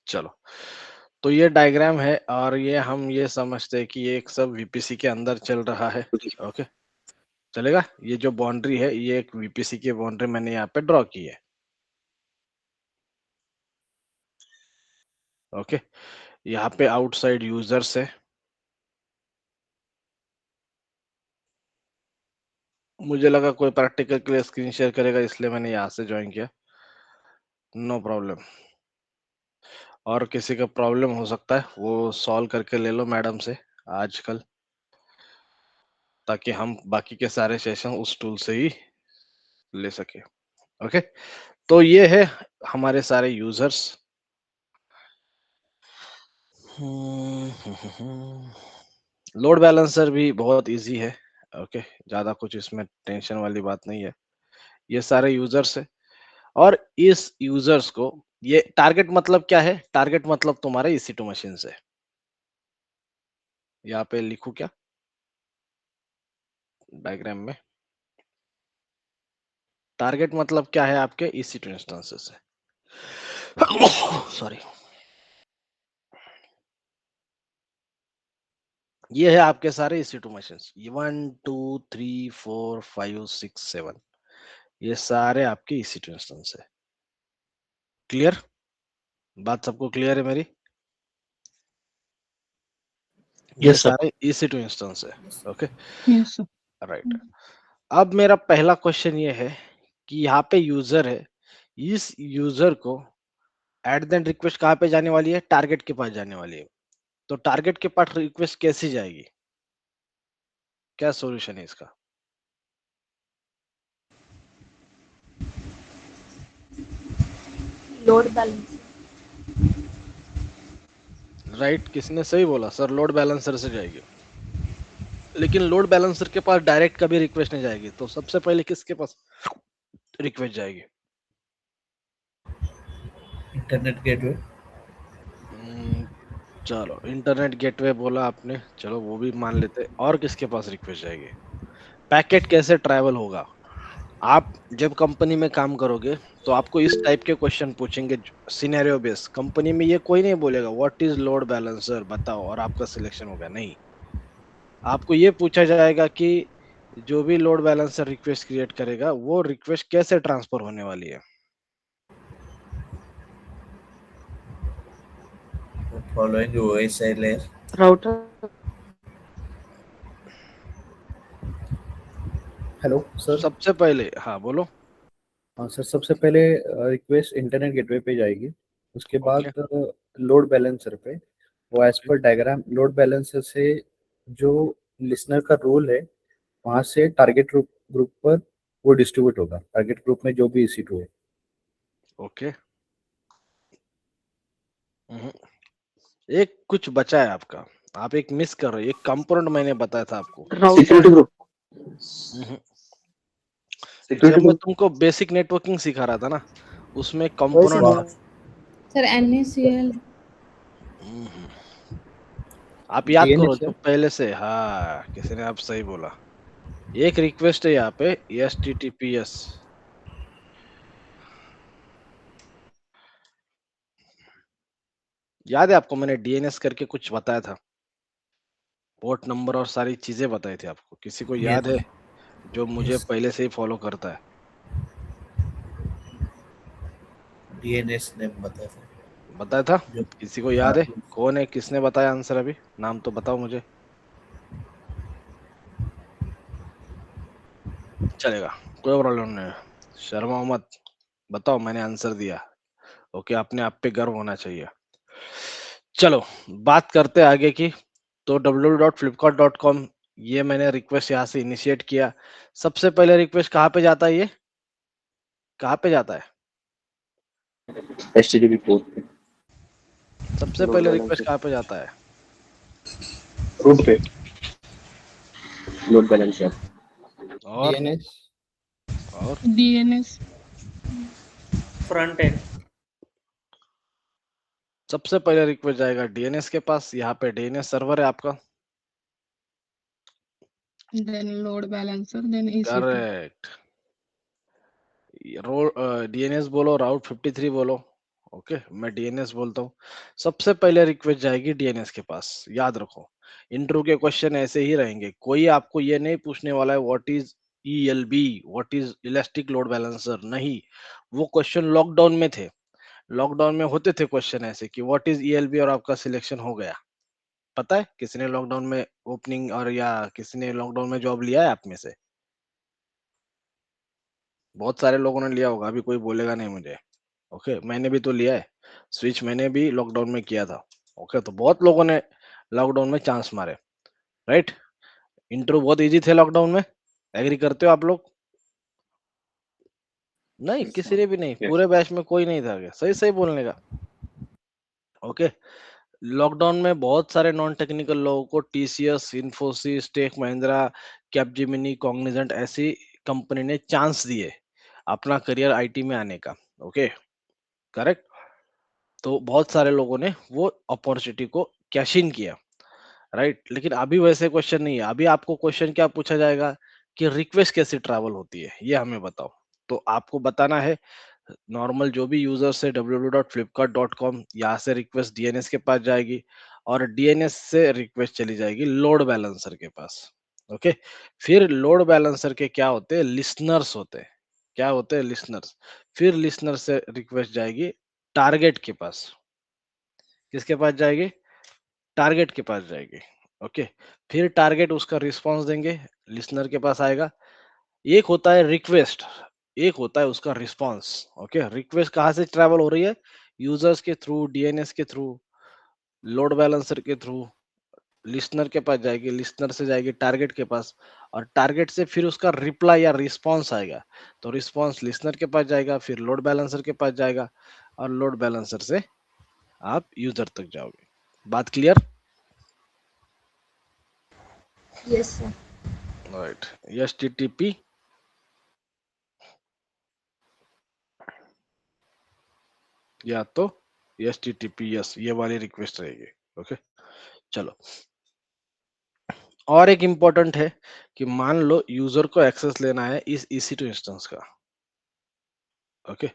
चलो, तो ये डायग्राम है और ये समझते हैं कि ये एक सब वीपीसी के अंदर चल रहा है। ओके, चलेगा। ये जो बाउंड्री है ये एक वीपीसी की बाउंड्री मैंने यहाँ पे ड्रॉ की है। ओके, यहाँ पे आउटसाइड यूजर्स है। मुझे लगा कोई प्रैक्टिकल के लिए स्क्रीन शेयर करेगा, इसलिए मैंने यहाँ से ज्वाइन किया। No problem. और किसी का प्रॉब्लम हो सकता है वो सॉल्व करके ले लो मैडम से आजकल, ताकि हम बाकी के सारे सेशन उस टूल से ही ले सके। ओके, तो ये है हमारे सारे यूजर्स। लोड बैलेंसर भी बहुत इजी है। ओके, ज्यादा कुछ इसमें टेंशन वाली बात नहीं है। ये सारे यूजर्स है और इस यूजर्स को ये टारगेट मतलब क्या है? टारगेट मतलब तुम्हारे EC2 मशीन से। यहाँ पे लिखूं क्या डायग्राम में? टारगेट मतलब क्या है आपके EC2 इंस्टेंसेस से। सॉरी, ये है आपके सारे EC2 मशीन। 1 2 3 4 5 6 7, ये सारे आपके EC2 इंस्टेंस है। क्लियर? बात सबको क्लियर है मेरी? ये यस सर। सारे EC2 इंस्टेंस है। Okay, yes sir. राइट। अब मेरा पहला क्वेश्चन ये है कि यहाँ पे यूजर है, इस यूजर को एट द एंड रिक्वेस्ट कहाँ पे जाने वाली है? टारगेट के पास जाने वाली है। तो टारगेट के पास रिक्वेस्ट कैसी जाएगी? क्या सॉल्यूशन है इसका? Load balance. राइट, किसने सही बोला सर? लोड बैलेंसर से जाएगी। लेकिन लोड बैलेंसर के पास डायरेक्ट कभी रिक्वेस्ट नहीं जाएगी, तो सबसे पहले किसके पास रिक्वेस्ट जाएगी? Internet gateway. चलो, इंटरनेट गेटवे बोला आपने, चलो वो भी मान लेते। और किसके पास रिक्वेस्ट जाएगी? पैकेट कैसे ट्रैवल होगा? आप जब कंपनी में काम करोगे तो आपको इस टाइप के क्वेश्चन पूछेंगे, सिनेरियो बेस्ड। कंपनी में ये कोई नहीं बोलेगा व्हाट इज लोड बैलेंसर बताओ और आपका सिलेक्शन होगा, नहीं। आपको ये पूछा जाएगा कि जो भी लोड बैलेंसर रिक्वेस्ट क्रिएट करेगा वो रिक्वेस्ट कैसे ट्रांसफर होने वाली है। Following OSI layer. Router. Hello sir. सबसे पहले हाँ बोलो। हाँ सर, सबसे पहले रिक्वेस्ट इंटरनेट गेटवे पे जाएगी। उसके ओके, बाद लोड बैलेंसर पे। वो as per diagram load balancer से जो लिसनर का रोल है, वहाँ से टारगेट ग्रुप पर वो डिस्ट्रीब्यूट होगा। टारगेट ग्रुप में जो भी EC2 है। ओके। हम्म, एक कुछ बचा है आपका, आप एक मिस कर रहे हो। एक कंपोनेंट मैंने बताया था आपको। राउटर। ग्रुप। हम्म, जब सिक्योरिटी मैं ग्रुप। तुमको बेसिक नेटवर्किंग सिखा रहा था ना, उसमें वही कंपोनेंट था। सिखा। Sir NaCl। हम्म, आप याद करो DNS जो है। पहले से। हाँ, किसी ने आप सही बोला। एक रिक्वेस्ट है यहाँ पे HTTPS। याद है आपको? मैंने DNS करके कुछ बताया था, पोर्ट नंबर और सारी चीजें बताई थी आपको। किसी को याद है यस जो मुझे यस। पहले से ही फॉलो करता है? DNS ने बताया था। बताया था? जो किसी को याद हाँ, है? कौन है, किसने बताया आंसर? अभी नाम तो बताओ मुझे। चलेगा, कोई प्रॉब्लम नहीं है, शर्माओ मत। बताओ, मैंने आंसर दिया। ओके, अपने आप पे गर्व होना चाहिए। चलो, बात करते हैं आगे की। तो www.flipkart.com, ये मैंने रिक्वेस्ट यहाँ से इनिशिएट किया। सबसे पहले रिक्वेस्ट कहाँ पे जाता है? ये कहाँ पे जाता है? HTTP पोर्ट पे। सबसे लोड पहले रिक्वेस्ट बैलेंसर कहाँ पे जाता है? रूट पे। Load balancer. और DNS। और DNS। Front end. सबसे पहले रिक्वेस्ट जाएगा DNS के पास। यहाँ पे DNS सर्वर है आपका। Then load balancer. Then EC2. Correct. DNS बोलो, राउट 53 बोलो। ओके, मैं डीएनएस बोलता हूँ, सबसे पहले रिक्वेस्ट जाएगी डीएनएस के पास। याद रखो, इंटरव्यू के क्वेश्चन ऐसे ही रहेंगे, कोई आपको ये नहीं पूछने वाला है what is ELB, what is elastic load balancer, नहीं। वो क्वेश्चन लॉकडाउन में थे, लॉकडाउन में होते थे क्वेश्चन ऐसे कि व्हाट इज ईएलबी और आपका सिलेक्शन हो गया। पता है किसी ने लॉकडाउन में ओपनिंग और या किसी ने लॉकडाउन में जॉब लिया है आप में से? बहुत सारे लोगों ने लिया होगा, अभी कोई बोलेगा नहीं मुझे। ओके, मैंने भी तो लिया है, स्विच मैंने भी लॉकडाउन में किया था। ओके, तो बहुत लोगों ने लॉकडाउन में चांस मारे, राइट? इंटरव्यू बहुत इजी थे लॉकडाउन में, एग्री करते हो आप लोग? नहीं, किसी ने भी नहीं, पूरे बैच में कोई नहीं था क्या? सही सही बोलने का। ओके, लॉकडाउन में बहुत सारे नॉन टेक्निकल लोगों को TCS, Infosys, tech Mahindra, Capgemini, Cognizant ऐसी कंपनी ने चांस दिए अपना करियर आईटी में आने का। Okay, correct. तो बहुत सारे लोगों ने वो अपॉर्चुनिटी को कैश इन किया, राइट? लेकिन अभी वैसे क्वेश्चन नहीं है, अभी आपको क्वेश्चन क्या पूछा जाएगा कि रिक्वेस्ट कैसे ट्रैवल होती है, ये हमें बताओ। तो आपको बताना है, नॉर्मल जो भी यूजर्स है www.flipkart.com, यहाँ से रिक्वेस्ट डीएनएस के पास जाएगी और डीएनएस से रिक्वेस्ट चली जाएगी लोड बैलेंसर के पास। ओके, फिर लोड बैलेंसर के क्या होते हैं, लिसनर्स होते हैं। क्या होते हैं? लिसनर्स। फिर लिसनर से रिक्वेस्ट जाएगी टारगेट के पास। किसके पास जाएगी? टारगेट के पास जाएगी। ओके, फिर टारगेट उसका रिस्पांस देंगे, लिसनर के पास आएगा। एक होता है रिक्वेस्ट, एक होता है उसका रिस्पांस। ओके, रिक्वेस्ट कहाँ से ट्रैवल हो रही है? यूजर्स के थ्रू, डीएनएस के थ्रू, लोड बैलेंसर के थ्रू, लिसनर के पास जाएगी, लिसनर से जाएगी टारगेट के पास, और टारगेट से फिर उसका रिप्लाई या रिस्पांस आएगा। तो रिस्पांस लिसनर के पास जाएगा, फिर लोड बैलेंसर के पास जाएगा, और लोड बैलेंसर से आप यूजर तक जाओगे। बात clear? Yes, sir. Right, HTTP या तो एचटीटीपीएस, ये वाली रिक्वेस्ट रहेगी। ओके, चलो। और एक इंपॉर्टेंट है कि मान लो यूजर को एक्सेस लेना है इस EC2 इंस्टेंस का। ओके,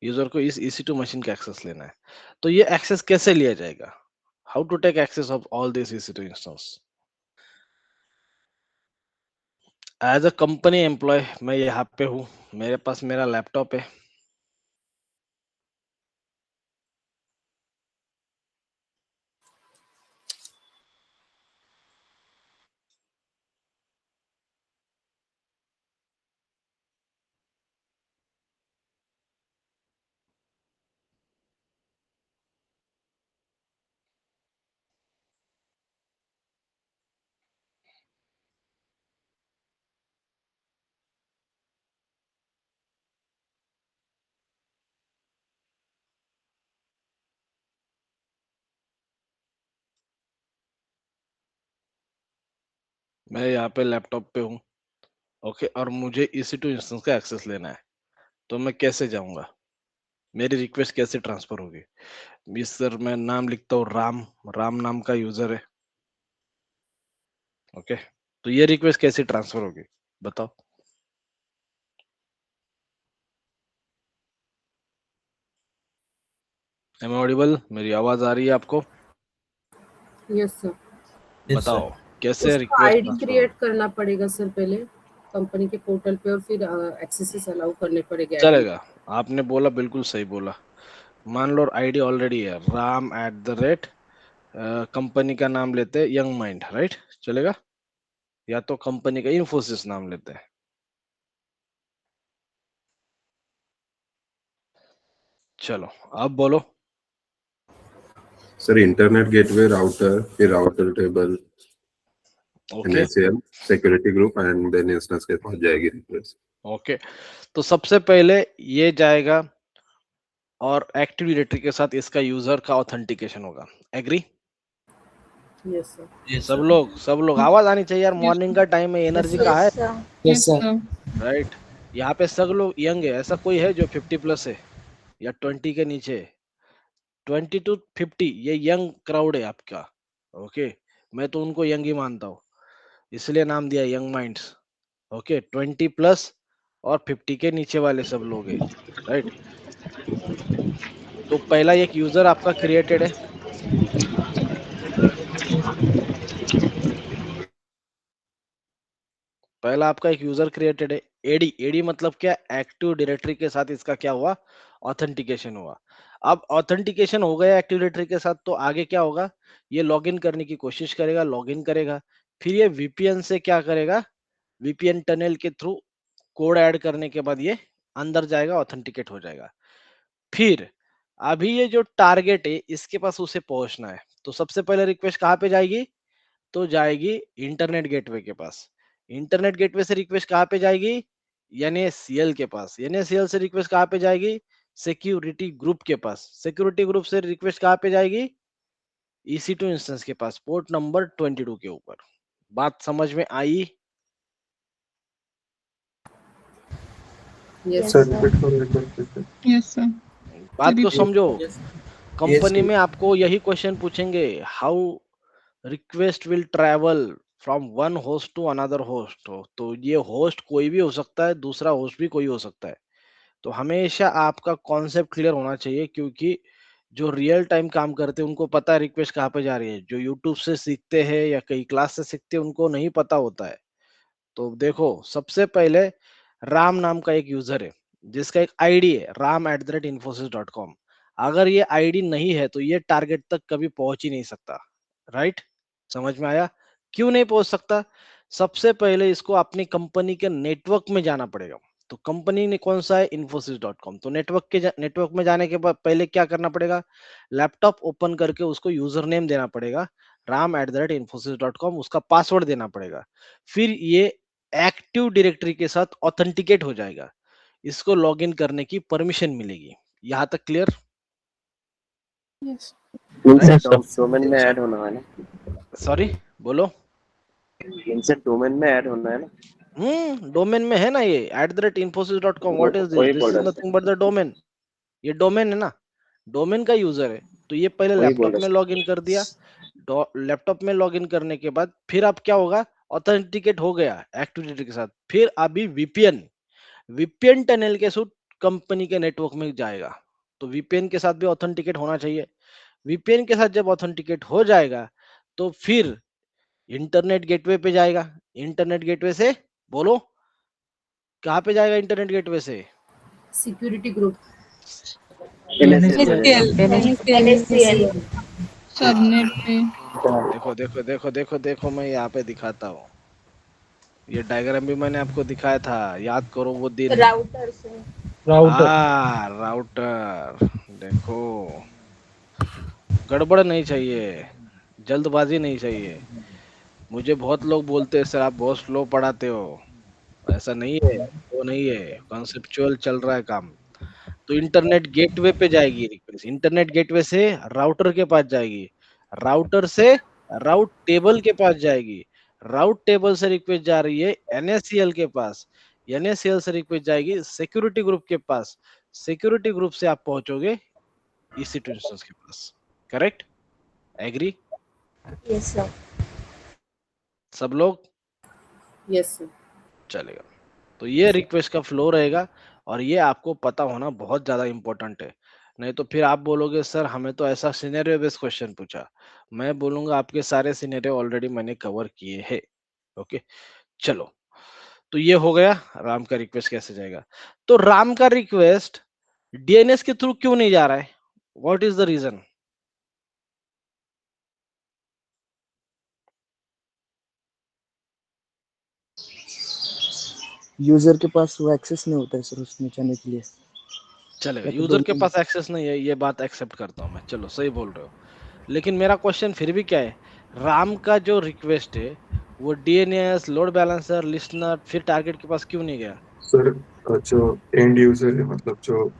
यूजर को इस EC2 मशीन का एक्सेस लेना है, तो ये एक्सेस कैसे लिया जाएगा? How to take access of all this EC2 instance? As a company employ मैं यहाँ पे हूँ, मेरे पास मेरा लैपटॉप है। मैं यहाँ पे लैपटॉप पे हूँ। ओके, और मुझे EC2 इंस्टेंस का एक्सेस लेना है, तो मैं कैसे जाऊंगा? मेरी रिक्वेस्ट कैसे ट्रांसफर होगी? इस सर मैं नाम लिखता हूँ राम, राम नाम का यूजर है। ओके, तो ये रिक्वेस्ट कैसे ट्रांसफर होगी बताओ? Am audible? मेरी आवाज आ रही है आपको? Yes sir. बताओ कैसे उसका रिक्वेस्ट आईडी ट्रांसफर क्रिएट होगी? करना पड़ेगा सर पहले कंपनी के पोर्टल पे, और फिर एक्सेसेस अलाउ करने पड़ेंगे आईडी। चलेगा, आपने बोला बिल्कुल सही बोला। मान लो आईडी ऑलरेडी है ram@, कंपनी का नाम लेते हैं यंग माइंड, राइट? चलेगा? या तो कंपनी का इन्फोसिस नाम लेते हैं। चलो अब बोलो। सर इंटरनेट गेटवे राउटर, फिर router table, okay NACL security group and then instance के पास जाएगी रिक्वेस्ट। ओके, तो सबसे पहले ये जाएगा और एक्टिव डायरेक्टरी के साथ इसका यूजर का ऑथेंटिकेशन होगा। एग्री? Yes sir. सब लोग आवाज आनी चाहिए यार, मॉर्निंग का टाइम है, एनर्जी का है, Yes, sir. Yes, sir. Right? यहाँ पे सब लोग यंग है, ऐसा कोई है जो 50+ है या 20 के नीचे है? 20 to 50 ये यंग क्राउड है आपका। ओके, मैं तो उनको यंग ही मानता हूँ, इसलिए नाम दिया यंग माइंड्स। ओके, 20+ और 50 के नीचे वाले सब लोग हैं, राइट? तो पहला एक यूजर आपका क्रिएटेड है, पहला आपका एक यूजर क्रिएटेड है। एडी, एडी मतलब क्या, एक्टिव डायरेक्टरी के साथ इसका क्या हुआ, ऑथेंटिकेशन हुआ। अब ऑथेंटिकेशन हो गया एक्टिव डायरेक्टरी के साथ, तो आगे क्या होगा, ये लॉगिन करने की कोशिश करेगा, लॉगिन करेगा, फिर ये वीपीएन से क्या करेगा, वीपीएन टनल के थ्रू कोड ऐड करने के बाद ये अंदर जाएगा, ऑथेंटिकेट हो जाएगा। फिर अभी ये जो टारगेट है इसके पास उसे पहुंचना है, तो सबसे पहले रिक्वेस्ट कहाँ पे जाएगी, तो जाएगी इंटरनेट गेटवे के पास। इंटरनेट गेटवे से रिक्वेस्ट कहाँ पे जाएगी, एनएसीएल के पास। एनएसीएल से रिक्वेस्ट कहाँ पे जाएगी, सिक्योरिटी ग्रुप के पास। सिक्योरिटी ग्रुप से रिक्वेस्ट कहाँ पे जाएगी, EC2 इंस्टेंस के पास, पोर्ट नंबर 22 के ऊपर। बात समझ में आई? Yes. सर रिपीट करो एक बार फिर। Yes, sir. बात को समझो। Yes. कंपनी में आपको यही क्वेश्चन पूछेंगे, how request will travel from one host to another host. तो ये होस्ट कोई भी हो सकता है, दूसरा होस्ट भी कोई हो सकता है। तो हमेशा आपका कॉन्सेप्ट क्लियर होना चाहिए, क्योंकि जो रियल टाइम काम करते हैं उनको पता है रिक्वेस्ट कहाँ पे जा रही है। जो यूट्यूब से सीखते हैं या कई क्लास से सीखते हैं उनको नहीं पता होता है। तो देखो, सबसे पहले राम नाम का एक यूजर है जिसका एक आईडी है ram@infosys.com। अगर ये आईडी नहीं है तो ये टारगेट तक कभी पहुंच ही नहीं सकता। राइट, समझ में आया? क्यों नहीं पहुंच सकता? सबसे पहले इसको अपनी कंपनी के नेटवर्क में जाना पड़ेगा। तो कंपनी ने कौन सा है, infosys.com। तो नेटवर्क में जाने के बाद पहले क्या करना पड़ेगा, लैपटॉप ओपन करके उसको यूजर नेम देना पड़ेगा ram@infosys.com, उसका पासवर्ड देना पड़ेगा। फिर ये एक्टिव डायरेक्टरी के साथ ऑथेंटिकेट हो जाएगा, इसको लॉगिन करने की परमिशन मिलेगी। यहां तक क्लियर? Yes. इनसे डोमेन में ऐड होना है ना, सॉरी, बोलो। इनसे डोमेन में ऐड होना है ना। डोमेन में है ना ये @infosys.com। व्हाट इज दिस, वही दिस बोल इज रहा नथिंग बट द डोमेन। ये डोमेन है ना, डोमेन का यूजर है। तो ये पहले वही बोल लैपटॉप में रहा लॉगिन कर दिया, लैपटॉप में लॉगिन करने के बाद फिर अब क्या होगा, ऑथेंटिकेट हो गया एक्टिविटी के साथ। फिर अभी वीपीएन टनल के थ्रू कंपनी के नेटवर्क में जाएगा। तो वीपीएन के साथ भी ऑथेंटिकेट होना चाहिए। वीपीएन के साथ जब ऑथेंटिकेट हो जाएगा तो फिर इंटरनेट गेटवे पे जाएगा। इंटरनेट गेटवे से बोलो, कहाँ पे जाएगा इंटरनेट गेटवे से? Security group. NSCL सबनेट पे। देखो देखो देखो देखो देखो, मैं यहाँ पे दिखाता हूँ। ये डायग्राम भी मैंने आपको दिखाया था, याद करो वो दिन। राउटर से राउटर। देखो, गड़बड़ नहीं चाहिए, जल्दबाजी नहीं चाहिए। मुझे बहुत लोग बोलते हैं सर आप बहुत स्लो पढ़ाते हो। ऐसा नहीं है, वो नहीं है, कॉन्सेप्चुअल चल रहा है काम। तो इंटरनेट गेटवे पे जाएगी रिक्वेस्ट, इंटरनेट गेटवे से राउटर के पास जाएगी, राउटर से राउट टेबल के पास जाएगी, राउट टेबल से रिक्वेस्ट जा रही है एनएससीएल के पास, एनएससीएल से रिक्वेस्ट जाएगी सिक्योरिटी ग्रुप के पास, सिक्योरिटी ग्रुप से आप पहुंचोगे EC2 इंस्टेंस के पास। करेक्ट? Agree yes sir. सब लोग? Yes, sir. चलेगा। तो ये रिक्वेस्ट का फ्लो रहेगा, और ये आपको पता होना बहुत ज्यादा इंपॉर्टेंट है। नहीं तो फिर आप बोलोगे सर हमें तो ऐसा सिनेरियो बेस्ड क्वेश्चन पूछा। मैं बोलूंगा आपके सारे सिनेरियो ऑलरेडी मैंने कवर किए हैं। ओके, चलो। तो ये हो गया राम का रिक्वेस्ट कैसे जाएगा। तो राम का रिक्वेस्ट डीएनएस के थ्रू क्यों नहीं जा रहा है, what is the reason? User के पास वो एक्सेस नहीं होता है सर उसमें जाने के लिए। चलेगा, या तो यूजर के domain- पास एक्सेस नहीं है, ये बात एक्सेप्ट करता हूं मैं, चलो सही बोल रहे हो। लेकिन मेरा क्वेश्चन फिर भी क्या है, राम का जो रिक्वेस्ट है वो डीएनएस, लोड बैलेंसर, लिस्नर, फिर टारगेट के पास क्यों नहीं गया? सर जो एंड यूजर है, मतलब जो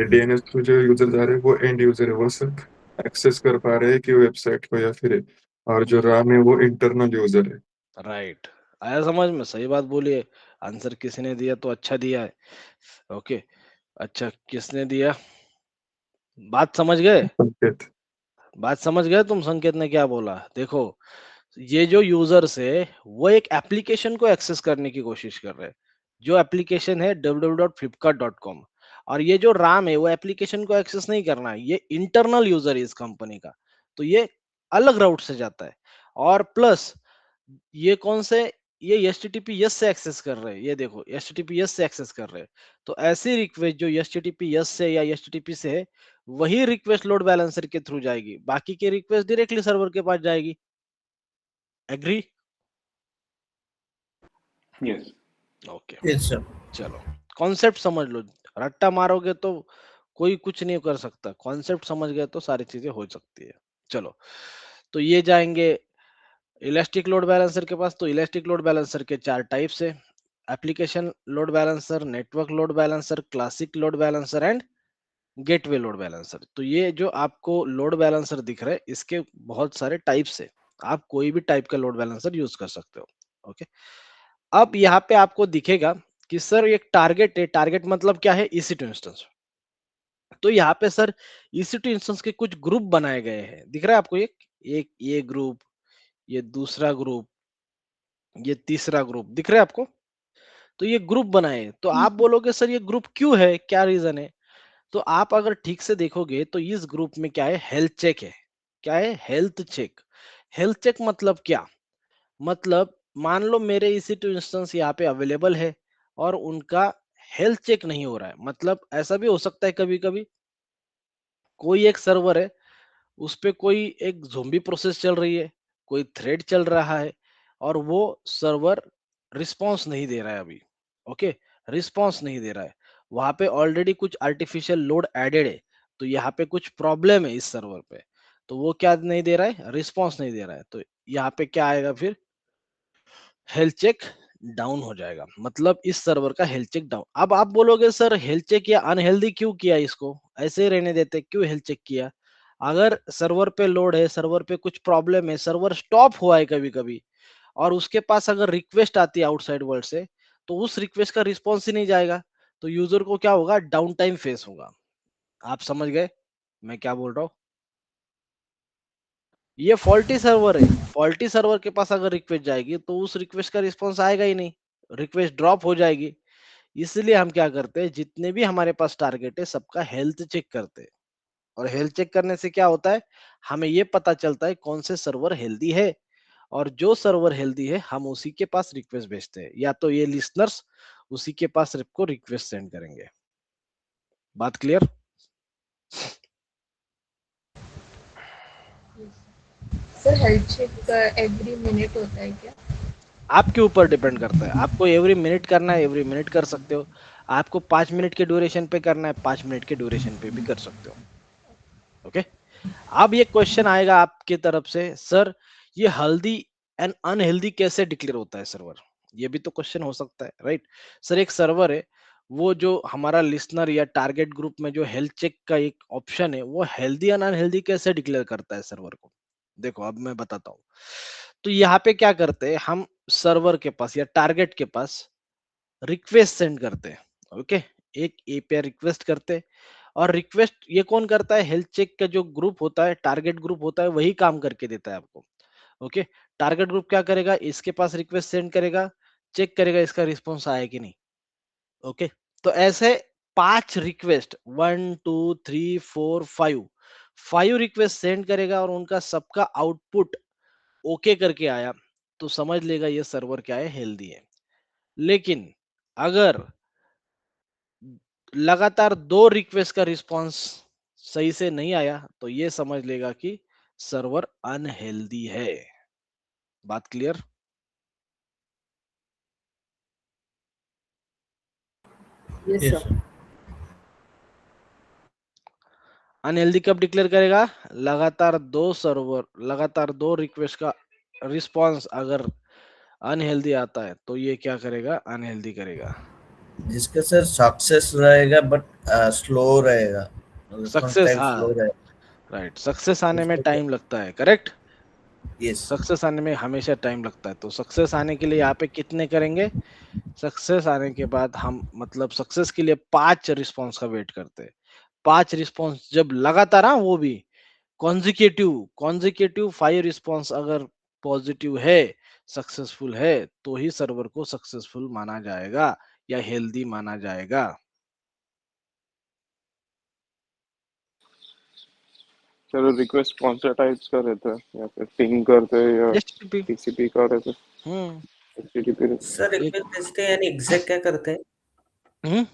डीएनएस थ्रू जो यूजर जा रहे हैं वो एंड यूजर है, वो सिर्फ एक्सेस कर पा रहे हैं कि वेबसाइट को या फिर, और जो राम है वो इंटरनल यूजर है। राइट, आया समझ में? सही बात बोलिए। आंसर किसी ने दिया तो अच्छा दिया है। ओके, अच्छा किसने दिया, बात समझ गए? संकेत। बात समझ गए तुम? संकेत ने क्या बोला, देखो ये जो यूजर्स है वो एक एप्लीकेशन को एक्सेस करने की कोशिश कर रहे हैं। जो एप्लीकेशन है www.flipkart.com। और ये जो राम है वो एप्लीकेशन को एक्सेस नहीं करना है, ये इंटरनल यूजर है इस कंपनी का, तो ये अलग राउट से जाता है। और प्लस ये कौन से, ये HTTPS से एक्सेस कर रहे हैं, ये देखो HTTPS से एक्सेस कर रहे हैं। तो ऐसी रिक्वेस्ट जो HTTPS से या HTTP से है, वही रिक्वेस्ट लोड बैलेंसर के थ्रू जाएगी, बाकी की रिक्वेस्ट डायरेक्टली सर्वर के पास जाएगी। Agree? Yes. Okay, yes sir. चलो कॉन्सेप्ट समझ लो, रट्टा मारोगे तो कोई कुछ नहीं कर सकता, कॉन्सेप्ट समझ गए तो सारी चीजें हो सकती है। चलो, तो ये जाएंगे इलास्टिक लोड बैलेंसर के पास। तो इलास्टिक लोड बैलेंसर के 4 टाइप्स है, application load balancer, network load balancer, classic load balancer and gateway load balancer. तो ये जो आपको लोड बैलेंसर दिख रहा है, इसके बहुत सारे टाइप्स है, आप कोई भी टाइप का लोड बैलेंसर यूज कर सकते हो। ओके, अब यहाँ पे आपको दिखेगा कि सर एक टारगेट है, टारगेट मतलब क्या है, EC2 इंस्टेंस। तो यहाँ पे सर EC2 इंस्टेंस के कुछ ग्रुप बनाए गए हैं, दिख रहा है आपको, एक ये ग्रुप, ये दूसरा ग्रुप, ये तीसरा ग्रुप, दिख रहा है आपको। तो ये ग्रुप बनाए, तो आप बोलोगे सर ये ग्रुप क्यों है, क्या रीजन है। तो आप अगर ठीक से देखोगे तो इस ग्रुप में क्या है, हेल्थ चेक है। क्या है, हेल्थ चेक। हेल्थ चेक मतलब क्या, मतलब मान लो मेरे EC2 इंस्टेंस यहाँ पे अवेलेबल है और उनका हेल्थ चेक नहीं हो रहा है, मतलब ऐसा भी हो सकता है कभी कभी कोई एक सर्वर है, उस पे कोई एक ज़ोंबी प्रोसेस चल रही है, कोई थ्रेड चल रहा है और वो सर्वर रिस्पांस नहीं दे रहा है अभी। ओके, रिस्पांस नहीं दे रहा है, वहां पे ऑलरेडी कुछ आर्टिफिशियल लोड एडेड है, तो यहाँ पे कुछ प्रॉब्लम है इस सर्वर पे, तो वो क्या नहीं दे रहा है, रिस्पांस नहीं दे रहा है। तो यहाँ पे क्या आएगा फिर, हेल्थ चेक डाउन हो जाएगा, मतलब इस सर्वर का हेल्थ चेक डाउन। अब आप बोलोगे सर हेल्थ चेक या अनहेल्दी क्यों किया, इसको ऐसे ही रहने देते, क्यों हेल्थ चेक किया। अगर सर्वर पे लोड है, सर्वर पे कुछ प्रॉब्लम है, सर्वर स्टॉप हुआ है कभी कभी, और उसके पास अगर रिक्वेस्ट आती है आउटसाइड वर्ल्ड से, तो उस रिक्वेस्ट का रिस्पॉन्स ही नहीं जाएगा, तो यूजर को क्या होगा, डाउन टाइम फेस होगा। आप समझ गए मैं क्या बोल रहा हूँ। ये फॉल्टी सर्वर है, फॉल्टी सर्वर के पास अगर रिक्वेस्ट जाएगी तो उस रिक्वेस्ट का रिस्पॉन्स आएगा ही नहीं, रिक्वेस्ट ड्रॉप हो जाएगी। इसलिए हम क्या करते हैं, जितने भी हमारे पास टारगेट है सबका हेल्थ चेक करते हैं, और हेल्थ चेक करने से क्या होता है, हमें ये पता चलता है कौन से सर्वर हेल्दी है, और जो सर्वर हेल्दी है हम उसी के पास रिक्वेस्ट भेजते हैं, या तो ये लिसनर्स उसी के पास को रिक्वेस्ट सेंड करेंगे। बात clear. Sir health check every minute होता है क्या? आपके ऊपर डिपेंड करता है, आपको एवरी मिनट करना है एवरी मिनट कर सकते हो, आपको 5 मिनट के ड्यूरेशन पे करना है 5 मिनट के ड्यूरेशन पे भी कर सकते हो। ओके, अब ये क्वेश्चन आएगा आपकी तरफ से, सर ये हेल्दी एंड अनहेल्दी कैसे डिक्लेयर होता है सर्वर, ये भी तो क्वेश्चन हो सकता है, राइट। सर एक सर्वर है, वो जो हमारा लिसनर या टारगेट ग्रुप में जो हेल्थ चेक का एक ऑप्शन है, वो हेल्दी एंड अनहेल्दी कैसे डिक्लेयर करता है सर्वर को। देखो अब मैं बताता हूँ। तो यहाँ पे क्या करते हैं हम, सर्वर के पास या टारगेट के पास रिक्वेस्ट सेंड करते हैं। ओके, एक API रिक्वेस्ट करते हैं, और रिक्वेस्ट ये कौन करता है, हेल्थ चेक का जो ग्रुप होता है, टारगेट ग्रुप होता है, वही काम करके देता है आपको। ओके, टारगेट ग्रुप क्या करेगा, इसके पास रिक्वेस्ट सेंड करेगा, चेक करेगा इसका रिस्पॉन्स आया कि नहीं। ओके, तो ऐसे 5 रिक्वेस्ट, 1 2 3 4 5, 5 रिक्वेस्ट सेंड करेगा और उनका सबका आउटपुट ओके करके आया, तो समझ लेगा ये सर्वर क्या है, हेल्दी है। लेकिन अगर लगातार 2 रिक्वेस्ट का रिस्पांस सही से नहीं आया, तो ये समझ लेगा कि सर्वर अनहेल्दी है। बात clear. Yes yes sir. Sir. Unhealthy कब डिक्लेयर करेगा, लगातार दो रिक्वेस्ट का रिस्पांस अगर अनहेल्दी आता है, तो ये क्या करेगा, अनहेल्दी करेगा। जिसका सर सक्सेस रहेगा बट स्लो रहेगा, रिस्पॉन्स सक्सेस, टाइम हाँ स्लो रहेगा। राइट, सक्सेस आने में उसको क्या? टाइम लगता है, करेक्ट। यस। सक्सेस आने में हमेशा टाइम लगता है, तो सक्सेस आने के लिए यहाँ पे कितने करेंगे, सक्सेस आने के बाद हम मतलब सक्सेस के लिए 5 रिस्पॉन्स का वेट करते हैं। 5 रिस्पॉन्स जब लगातार, हाँ वो भी कॉन्जिक्यूटिव 5 रिस्पॉन्स अगर पॉजिटिव है, सक्सेसफुल है, तो ही सर्वर को सक्सेसफुल माना जाएगा या हेल्दी माना जाएगा। चलो रिक्वेस्ट कौन सा टाइप्स का रहता है, या फिर पिंग करते हैं या HTTP। टीसीपी का रहता है? हम्म HTTP रहता सर एक रिक्वेस्ट भेजते हैं यानी एग्जैक्ट क्या करते हैं? हम्म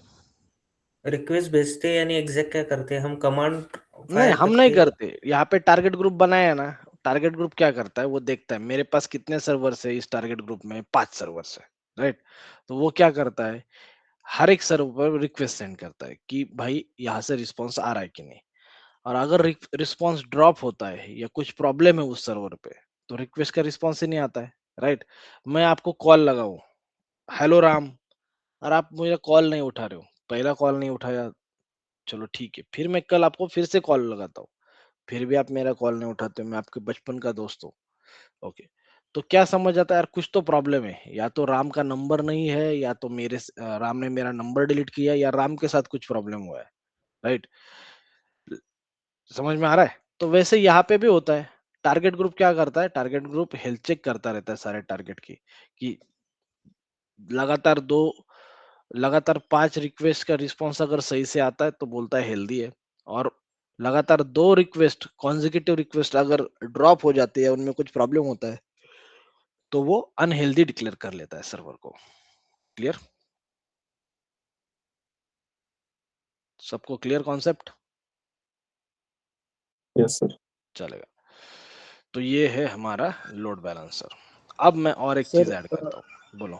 रिक्वेस्ट भेजते हैं यानी एग्जैक्ट क्या करते हैं? हम कमांड नहीं, फायर हम नहीं करके करते। यहाँ पे टारगेट ग्रुप बनाया है ना, टारगेट ग्रुप क्या करता है, वो देखता है मेरे पास कितने सर्वर है इस टारगेट ग्रुप में, 5 सर्वर है, राइट। तो वो क्या करता है, हर एक सर्वर पर रिक्वेस्ट सेंड करता है कि भाई यहाँ से रिस्पॉन्स आ रहा है कि नहीं। और अगर रिस्पॉन्स ड्रॉप होता है या कुछ प्रॉब्लम है उस सर्वर पे, तो रिक्वेस्ट का रिस्पॉन्स ही नहीं आता है, राइट। मैं आपको कॉल लगाऊं, हेलो राम, और आप मुझे कॉल नहीं उठा रहे हो, पहला कॉल नहीं उठाया, चलो ठीक है, फिर मैं कल आपको फिर से कॉल लगाता हूँ, फिर भी आप मेरा कॉल नहीं उठाते, मैं आपके बचपन का दोस्त हूँ, ओके। तो क्या समझ आता है यार, कुछ तो प्रॉब्लम है, या तो राम का नंबर नहीं है, या तो राम ने मेरा नंबर डिलीट किया, या राम के साथ कुछ प्रॉब्लम हुआ है, राइट। समझ में आ रहा है? तो वैसे यहाँ पे भी होता है। टारगेट ग्रुप क्या करता है, टारगेट ग्रुप हेल्थ चेक करता रहता है सारे टारगेट की, कि लगातार दो लगातार 5 रिक्वेस्ट का रिस्पॉन्स अगर सही से आता है तो बोलता है हेल्दी है, और लगातार 2 रिक्वेस्ट कॉन्जिक्यूटिव रिक्वेस्ट अगर ड्रॉप हो जाती है, उनमें कुछ प्रॉब्लम होता है, तो वो अनहेल्दी डिक्लेयर कर लेता है सर्वर को। क्लियर? सबको क्लियर कॉन्सेप्ट? है। Yes sir. चलेगा। तो ये है हमारा लोड बैलेंसर। अब मैं और एक चीज सर ऐड करता हूँ, बोलो।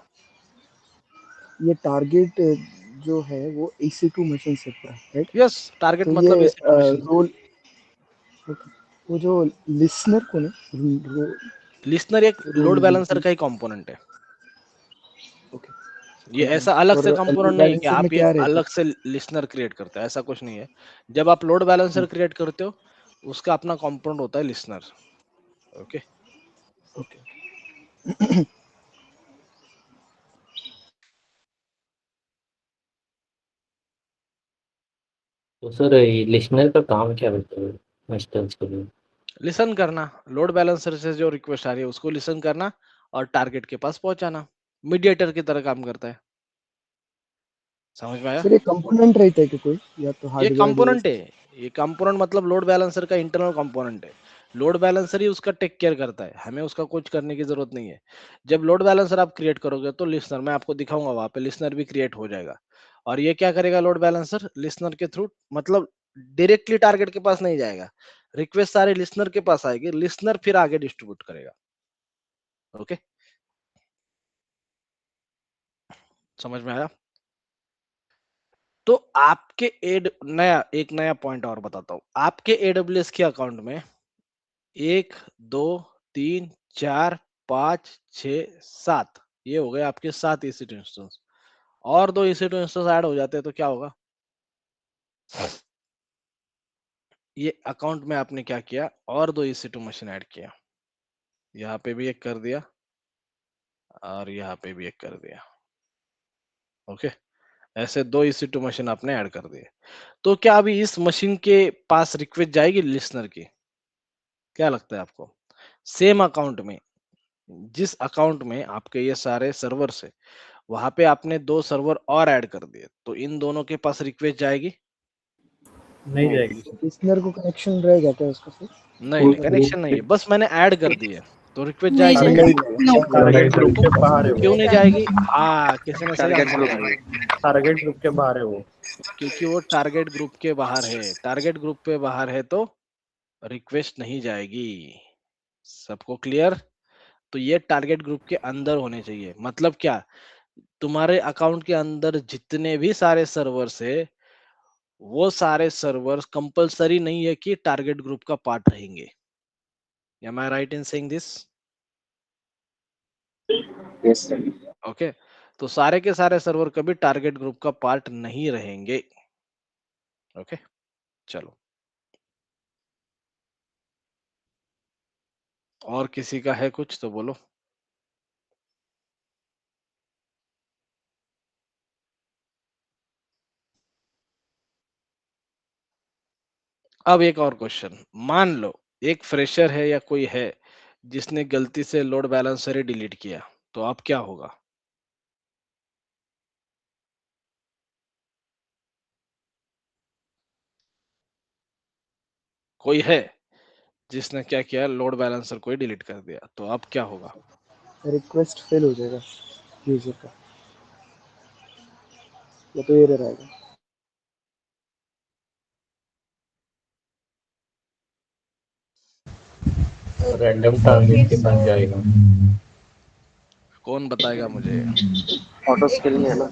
ये टारगेट जो है वो EC2 मशीन से पूरा, राइट? यस, टारगेट तो मतलब ये EC2 मशीन। रोल, वो जो लिसनर को ना, लिसनर एक लोड रोल, बैलेंसर का ही कंपोनेंट है। ओके, ये ऐसा अलग और से लोड कंपोनेंट नहीं है कि बैलेंसर में आप ये क्या रहता अलग से लिसनर क्रिएट करते हैं, ऐसा कुछ नहीं है। जब आप लोड है? बैलेंसर क्रिएट करते हो, उसका अपना कंपोनेंट होता है लिसनर, ओके। ओके। तो सर ये लिसनर का काम क्या होता है इंस्टेंस के लिए? लिसन करना, लोड बैलेंसर से जो रिक्वेस्ट आ रही है उसको लिसन करना, और टारगेट के पास पहुंचाना। मीडिएटर की तरह काम करता है। समझ में आया? सर ये कंपोनेंट रहता है कि कोई, या तो ये हार्डवेयर कंपोनेंट डिवाइस? है। ये कंपोनेंट मतलब लोड बैलेंसर का इंटरनल कंपोनेंट है। लोड बैलेंसर ही उसका टेक केयर करता है, हमें उसका कुछ करने की जरूरत नहीं है। जब लोड बैलेंसर आप क्रिएट करोगे तो लिसनर, मैं आपको दिखाऊंगा वहां पे, लिसनर भी क्रिएट हो जाएगा। और ये क्या करेगा, लोड बैलेंसर लिसनर के थ्रू, मतलब डायरेक्टली टारगेट के पास नहीं जाएगा, रिक्वेस्ट सारे लिसनर के पास आएगी, लिसनर फिर आगे डिस्ट्रीब्यूट करेगा, ओके। समझ में आया? तो आपके एक नया पॉइंट और बताता हूँ। आपके AWS के अकाउंट में 1 2 3 4 5 6 7, ये हो गए आपके 7 EC2 इंस्टेंस। और 2 EC2 इंस्टेंस ऐड हो जाते हैं तो क्या होगा, ये अकाउंट में आपने क्या किया, और 2 EC2 मशीन ऐड किया, यहाँ पे भी एक कर दिया, और यहाँ पे भी एक कर दिया, ओके। ऐसे 2 EC2 मशीन आपने ऐड कर दिए। तो क्या अभी इस मशीन के पास रिक्वेस्ट जाएगी लिसनर की? क्या लगता है आपको? सेम अकाउंट में, जिस अकाउंट में आपके ये सारे सर्वर्स है, वहां पे आपने 2 सर्वर और ऐड कर दिए, तो इन दोनों के पास रिक्वेस्ट जाएगी? नहीं जाएगी सर। लिसनर को कनेक्शन रहेगा क्या उसका सर? नहीं नहीं, कनेक्शन नहीं है, बस मैंने ऐड कर दिए, तो रिक्वेस्ट नहीं जाएगी? नहीं जाएगी। जाएगा। नो। टारगेट ग्रुप के बाहर है क्यों वो। नहीं जाएगी? हाँ, किसी ने सही टारगेट आंसर ग्रुप। दिया ये। टारगेट ग्रुप के बाहर है वो। क्योंकि वो टारगेट ग्रुप के बाहर है। टारगेट ग्रुप पे बाहर है तो रिक्वेस्ट नहीं जाएगी। सबको क्लियर? तो ये टारगेट ग्रुप के अंदर होने चाहिए। मतलब क्या, तुम्हारे अकाउंट के अंदर जितने भी सारे सर्वर्स है, वो सारे सर्वर्स कंपलसरी नहीं है कि टारगेट ग्रुप का पार्ट रहेंगे। Am I right in saying this? Yes sir. Okay. तो सारे के सारे सर्वर कभी टारगेट ग्रुप का पार्ट नहीं रहेंगे, ओके। चलो, और किसी का है कुछ तो बोलो। अब एक और क्वेश्चन, मान लो एक फ्रेशर है या कोई है जिसने गलती से लोड बैलेंसर ही डिलीट किया, तो अब क्या होगा? कोई है जिसने क्या किया, लोड बैलेंसर को ही डिलीट कर दिया, तो अब क्या होगा? रिक्वेस्ट फेल हो जाएगा यूजर का, या तो एरर आएगा। रैंडम टारगेट के साथ जाएगा। कौन बताएगा मुझे? ऑटो स्केल में है ना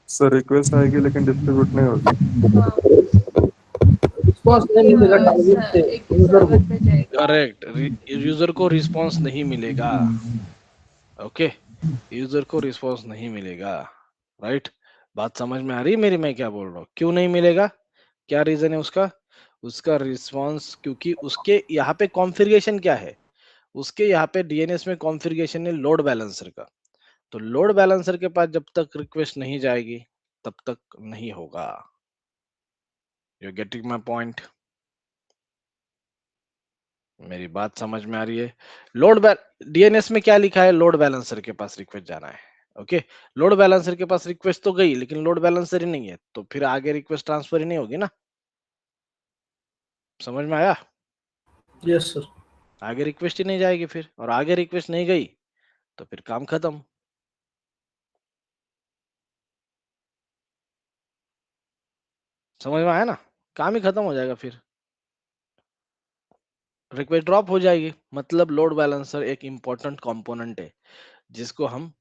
सर रिक्वेस्ट आएगी लेकिन डिस्ट्रीब्यूट नहीं होगी। रिस्पॉन्स नहीं मिलेगा टारगेट से एक ही यूजर को। सर्वर पे जाएगा। करेक्ट, यूजर को रिस्पॉन्स नहीं मिलेगा। ओके, यूजर को रिस्पॉन्स नहीं मिलेगा, राइट? बात समझ में आ रही है मेरी, मैं क्या बोल रहा हूँ? क्यों नहीं मिलेगा? क्या रीजन है उसका? उसका रिस्पॉन्स, क्योंकि उसके यहाँ पे कॉन्फ़िगरेशन क्या है? उसके यहाँ पे डीएनएस में कॉन्फ़िगरेशन है लोड बैलेंसर का। तो लोड बैलेंसर के पास जब तक रिक्वेस्ट नहीं जाएगी तब तक नहीं होगा। You getting my point? मेरी बात समझ में आ रही है? डीएनएस में क्या लिखा है? लोड बैलेंसर के पास रिक्वेस्ट जाना है। ओके, लोड बैलेंसर के पास रिक्वेस्ट तो गई, लेकिन लोड बैलेंसर ही नहीं है, तो फिर आगे रिक्वेस्ट ट्रांसफर ही नहीं होगी ना। समझ में आया? Yes sir. आगे रिक्वेस्ट ही नहीं जाएगी फिर, और आगे रिक्वेस्ट नहीं गई तो फिर काम खत्म। समझ में आया ना? काम ही खत्म हो जाएगा, फिर रिक्वेस्ट ड्रॉप हो जाएगी। मतलब लोड बैलेंसर एक इंपॉर्टेंट कंपोनेंट है जिसको हम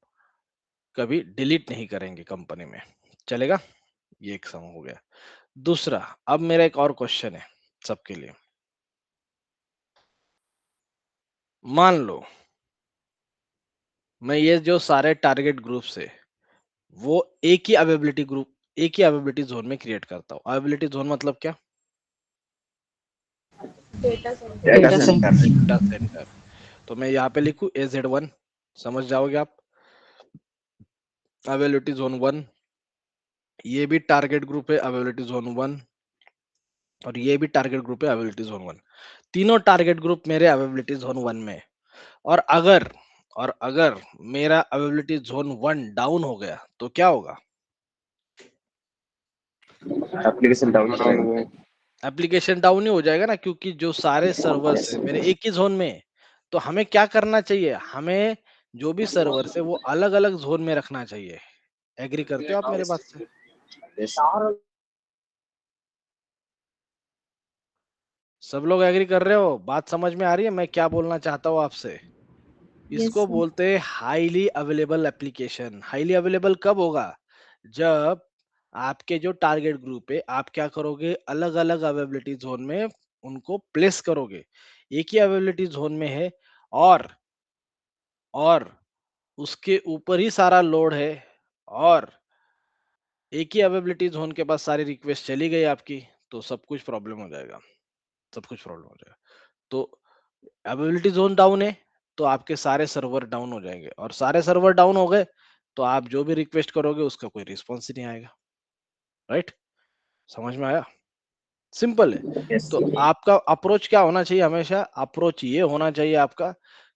कभी डिलीट नहीं करेंगे कंपनी में। चलेगा? ये एक सम हो गया। दूसरा, अब मेरा एक और क्वेश्चन है सबके लिए। मान लो मैं ये जो सारे टारगेट ग्रुप्स है वो एक ही अवेबिलिटी ग्रुप, एक ही अवेबिलिटी जोन में क्रिएट करता हूँ। अवेबिलिटी जोन मतलब क्या? Data centre. Data centre. Data centre. तो मैं यहाँ पे लिखूं AZ1, समझ जाओगे आप। अवेबिलिटी जोन 1, ये भी टारगेट ग्रुप है अवेबिलिटी जोन 1, और ये भी टारगेट ग्रुप है अवेबिलिटी जोन 1। तीनों टारगेट ग्रुप मेरे अवेबिलिटी जोन 1 में है। और अगर मेरा अवेबिलिटी जोन 1 डाउन हो गया तो क्या होगा? एप्लीकेशन डाउन हो जाएगा। एप्लीकेशन डाउन ही हो जाएगा ना, क्योंकि जो सारे सर्वर्स है मेरे एक ही जोन में है। तो हमें क्या करना चाहिए? हमें जो भी सर्वर्स है वो अलग अलग जोन में रखना चाहिए। एग्री करते हो आप मेरे बात से? सब लोग एग्री कर रहे हो? बात समझ में आ रही है मैं क्या बोलना चाहता हूँ आपसे? इसको बोलते हैं highly available application. Highly available कब होगा? जब आपके जो टारगेट ग्रुप है आप क्या करोगे? अलग अलग अवेलेबिलिटी जोन में उनको प्लेस करोगे। एक ही अवेलेबिलिटी जोन में है और उसके ऊपर ही सारा लोड है, और एक ही अवेलेबिलिटी जोन के पास सारी रिक्वेस्ट चली गई आपकी, तो सब कुछ प्रॉब्लम हो जाएगा। सब कुछ प्रॉब्लम हो जाएगा। तो अवेलेबिलिटी जोन डाउन है तो आपके सारे सर्वर डाउन हो जाएंगे, और सारे सर्वर डाउन हो गए तो आप जो भी रिक्वेस्ट करोगे उसका कोई रिस्पॉन्स ही नहीं आएगा। राइट? समझ में आया? सिंपल है। तो आपका अप्रोच क्या होना चाहिए? हमेशा अप्रोच ये होना चाहिए आपका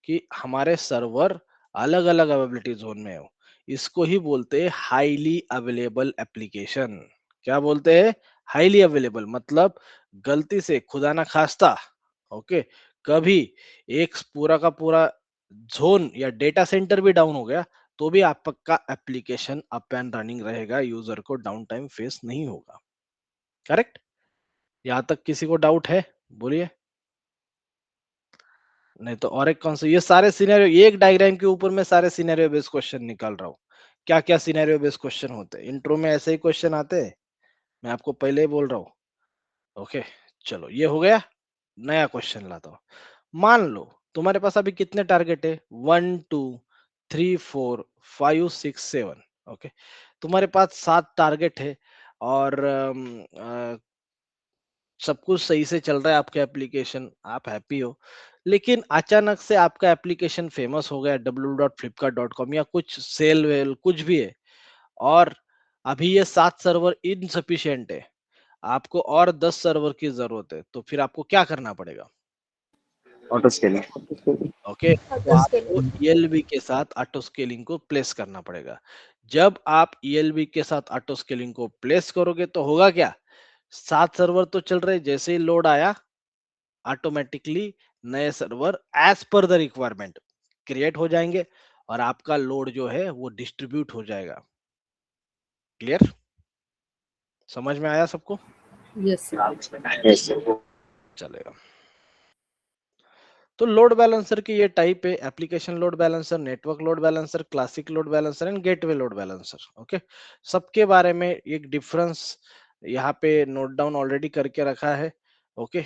कि हमारे सर्वर अलग अलग अवेलेबिलिटी जोन में हो। इसको ही बोलते हैं हाईली अवेलेबल एप्लीकेशन। क्या बोलते हैं? Highly available. मतलब गलती से खुदा ना खास्ता, ओके, कभी एक पूरा का पूरा जोन या डेटा सेंटर भी डाउन हो गया तो भी आपका एप्लीकेशन अप एंड रनिंग रहेगा, यूजर को डाउन टाइम फेस नहीं होगा। करेक्ट? यहाँ तक किसी को डाउट है? बोलिए। नहीं तो और एक कौन सा? ये सारे सिनेरियो, ये एक डायग्राम के ऊपर मैं सारे सिनेरियो बेस्ड क्वेश्चन निकाल रहा हूँ। क्या क्या सिनेरियो बेस्ड क्वेश्चन होते हैं? इंट्रो में ऐसे ही क्वेश्चन आते हैं, मैं आपको पहले ही बोल रहा हूँ। ओके, चलो ये हो गया। नया क्वेश्चन लाता हूँ। मान लो तुम्हारे पास अभी कितने टारगेट है? 1 2 3 4 5 6 7। ओके, तुम्हारे पास 7 टारगेट है और सब कुछ सही से चल रहा है आपका एप्लीकेशन, आप हैप्पी हो। लेकिन अचानक से आपका एप्लीकेशन फेमस हो गया www.flipkart.com या कुछ सेल वेल कुछ भी है, और अभी ये 7 सर्वर इनसफिशिएंट है, आपको और 10 सर्वर की जरूरत है, तो फिर आपको क्या करना पड़ेगा? Auto scaling. ओके, तो ऑटो आपको स्केलिंग। ELB के साथ ऑटो स्केलिंग को प्लेस करना पड़ेगा। जब आप ELB के साथ ऑटो स्केलिंग को प्लेस करोगे तो होगा क्या? 7 सर्वर तो चल रहे, जैसे ही लोड आया ऑटोमेटिकली नए server as per the requirement create हो जाएंगे और आपका लोड जो है वो डिस्ट्रीब्यूट हो जाएगा। क्लियर? समझ में आया सबको? Yes Yes, sir. चलेगा। तो लोड बैलेंसर की ये टाइप है, application load balancer, network load balancer, classic load balancer and gateway load balancer. Okay, सबके बारे में एक डिफरेंस यहाँ पे नोट डाउन ऑलरेडी करके रखा है। ओके,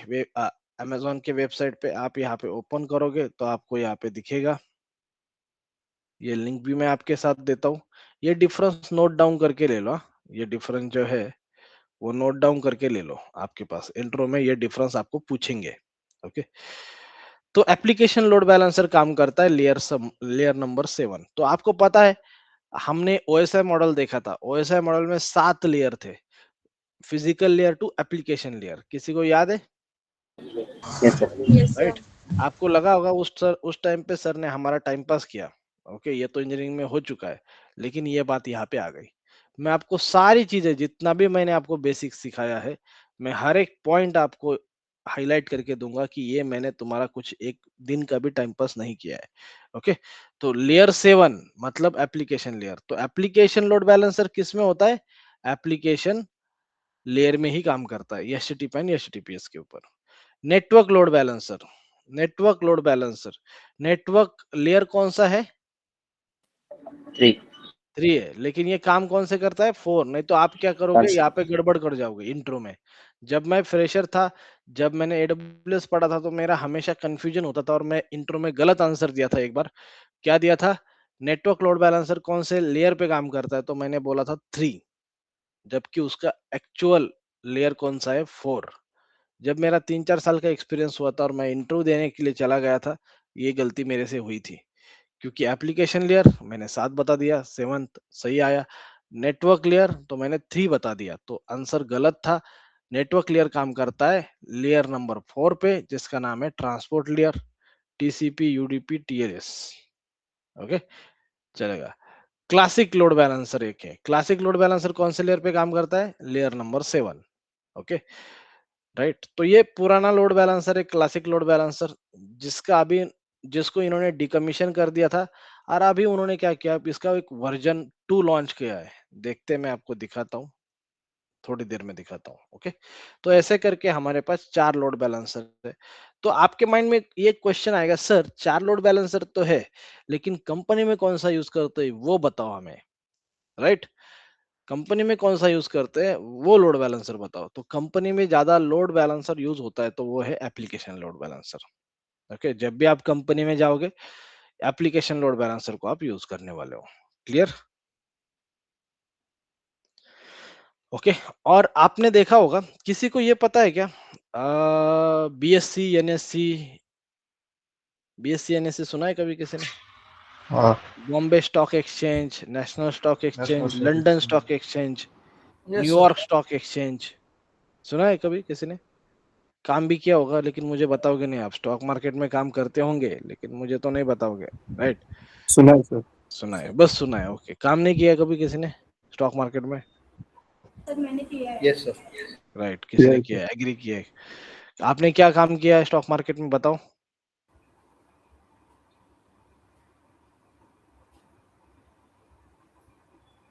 अमेजोन के वेबसाइट पे आप यहाँ पे ओपन करोगे तो आपको यहाँ पे दिखेगा, ये लिंक भी मैं आपके साथ देता हूँ। ये डिफरेंस नोट डाउन करके ले लो, हाँ। ये डिफरेंस जो है वो नोट डाउन करके ले लो, आपके पास इंट्रो में ये डिफरेंस आपको पूछेंगे। ओके, तो एप्लीकेशन लोड बैलेंसर काम करता है लेयर नंबर 7। तो आपको पता है हमने ओएसआई मॉडल देखा था, ओएसआई मॉडल में 7 लेयर थे, physical layer to application layer. किसी को याद है? Yes, sir. Yes, sir. Right? आपको लगा होगा उस टाइम पे सर ने हमारा टाइम पास किया। ओके, ये तो इंजीनियरिंग में हो चुका है, लेकिन ये बात यहाँ पे आ गई। मैं आपको सारी चीजें जितना भी मैंने आपको बेसिक सिखाया है, मैं हर एक पॉइंट आपको हाईलाइट करके दूंगा कि ये मैंने तुम्हारा कुछ एक दिन का भी टाइम पास नहीं किया है। ओके, तो लेयर 7 मतलब एप्लीकेशन लेयर। तो एप्लीकेशन लोड बैलेंसर किस में होता है? एप्लीकेशन लेयर में ही काम करता है, एचटीटीपी एंड एचटीटीपीएस के ऊपर। Network load balancer, network load balancer, network layer कौन सा है? 3. 3 है, लेकिन ये काम कौन से करता है? 4। नहीं तो आप क्या करोगे, यहाँ पे गड़बड़ कर जाओगे इंट्रो में। जब मैं फ्रेशर था, जब मैंने एडब्ल्यूएस पढ़ा था, तो मेरा हमेशा कंफ्यूजन होता था और मैं इंट्रो में गलत आंसर दिया था एक बार। क्या दिया था? नेटवर्क लोड बैलेंसर कौन से लेयर पे काम करता है? तो मैंने बोला था 3, जबकि उसका एक्चुअल लेयर कौन सा है? 4। जब मेरा 3-4 साल का एक्सपीरियंस हुआ था और मैं इंटरव्यू देने के लिए चला गया था, ये गलती मेरे से हुई थी। क्योंकि एप्लीकेशन लेयर मैंने 7 बता दिया, 7th सही आया। नेटवर्क लेयर तो मैंने 3 बता दिया, तो आंसर गलत था। नेटवर्क लेयर काम करता है लेयर नंबर 4 पे, जिसका नाम है transport layer, TCP, UDP, TLS. Okay, चलेगा। क्लासिक लोड बैलेंसर एक है। क्लासिक लोड बैलेंसर कौन से लेयर पे काम करता है? Layer number 7। Okay, right? तो ये पुराना लोड बैलेंसर है, क्लासिक लोड बैलेंसर, जिसको इन्होंने डिकमीशन कर दिया था और अभी उन्होंने क्या किया, इसका एक वर्जन 2 लॉन्च किया है। देखते हैं, मैं आपको दिखाता हूँ, थोड़ी देर में दिखाता हूँ। ओके, तो ऐसे करके हमारे पास 4 लोड बैलेंसर है। तो आपके माइंड में ये क्वेश्चन आएगा, सर 4 लोड बैलेंसर तो है, लेकिन कंपनी में कौन सा यूज करते हैं वो बताओ हमें, राइट? कंपनी में कौन सा यूज करते हैं वो लोड बैलेंसर बताओ। तो कंपनी में ज्यादा लोड बैलेंसर यूज होता है तो वो है एप्लीकेशन लोड बैलेंसर। ओके, जब भी आप कंपनी में जाओगे, एप्लीकेशन लोड बैलेंसर को आप यूज करने वाले हो। क्लियर? ओके, और आपने देखा होगा, किसी को ये पता है क्या, बीएससी एनएससी, बीएससी एनएससी सुना है कभी किसी ने? हाँ, Bombay stock exchange, national stock exchange, national London stock exchange, New York stock exchange, सुना है कभी किसी ने? काम भी किया होगा, लेकिन मुझे बताओगे नहीं। आप स्टॉक मार्केट में काम करते होंगे, लेकिन मुझे तो नहीं बताओगे, राइट? सुना है सर। सुना है, बस सुना है। ओके, काम नहीं किया कभी किसी ने स्टॉक मार्केट में? सर मैंने किया है। Yes sir. राइट, किसी ने किया है, एग्री किया है। आपने क्या काम किया है स्टॉक मार्केट में, बताओ?